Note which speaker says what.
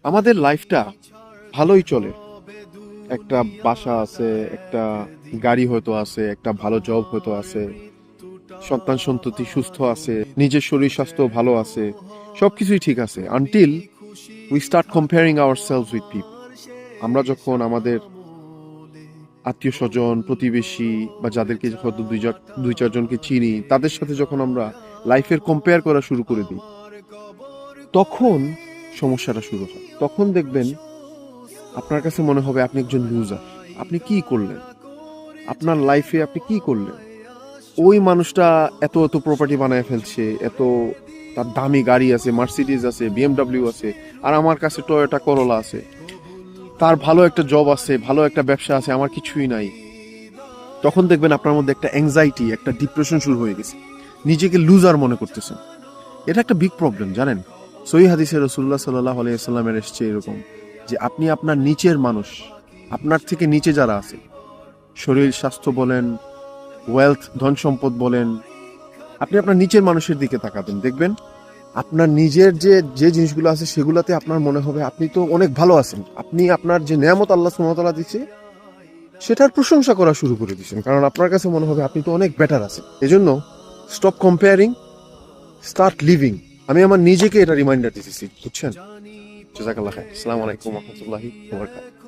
Speaker 1: আমাদের লাইফটা ভালোই চলে, একটা বাসা আছে, একটা গাড়ি হয়তো আছে, একটা ভালো জব হয়তো আছে, সন্তান সন্ততি সুস্থ আছে, নিজের শরীর স্বাস্থ্য ভালো আছে, সবকিছুই ঠিক আছে until we start comparing our sales with people. আমরা যখন আমাদের আত্মীয় স্বজন, প্রতিবেশী বা যাদেরকে হয়তো দুই চারজনকে চিনি, তাদের সাথে যখন আমরা লাইফের কম্পেয়ার করা শুরু করে দিই, তখন সমস্যাটা শুরু হয়। তখন দেখবেন আপনার কাছে মনে হবে আপনি একজন লুজার। আপনি কি করলেন? আপনার লাইফে আপনি কি করলেন? ওই মানুষটা এত এত প্রপার্টি বানায় ফেলছে, এত তার দামি গাড়ি আছে, মার্সিডিজ আছে, বিএমডব্লিউ আছে, আর আমার কাছে টয়োটা করোলা আছে। তার ভালো একটা জব আছে, ভালো একটা ব্যবসা আছে, আমার কিছুই নাই। তখন দেখবেন আপনার মধ্যে একটা অ্যাংজাইটি, একটা ডিপ্রেশন শুরু হয়ে গেছে। নিজেকে লুজার মনে করতেছেন। এটা একটা বিগ প্রবলেম, জানেন? সহিহ হাদিসে রাসূলুল্লাহ সাল্লাল্লাহু আলাইহি ওয়াসাল্লামের এসেছে এরকম যে আপনি আপনার নিচের মানুষ, আপনার থেকে নিচে যারা আছে, শরীর স্বাস্থ্য বলেন, ওয়েলথ ধন সম্পদ বলেন, আপনি আপনার নিচের মানুষের দিকে তাকাবেন, দেখবেন আপনার নিজের যে যে জিনিসগুলো আছে সেগুলোতে আপনার মনে হবে আপনি তো অনেক ভালো আছেন। আপনি আপনার যে নেয়ামত আল্লাহ সুবহানাহু ওয়া তাআলা দিচ্ছে সেটার প্রশংসা করা শুরু করে দিয়েছেন, কারণ আপনার কাছে মনে হবে আপনি তো অনেক বেটার আছেন। এজন্য স্টপ কম্পেয়ারিং, স্টার্ট লিভিং। আমি আমার নিজেকে এটা রিমাইন্ডার দিতেছি, বুঝছেন? জাযাকাল্লাহ খাইর। আসসালামু আলাইকুম ওয়া রাহমাতুল্লাহি ওয়া বারাকাতুহু।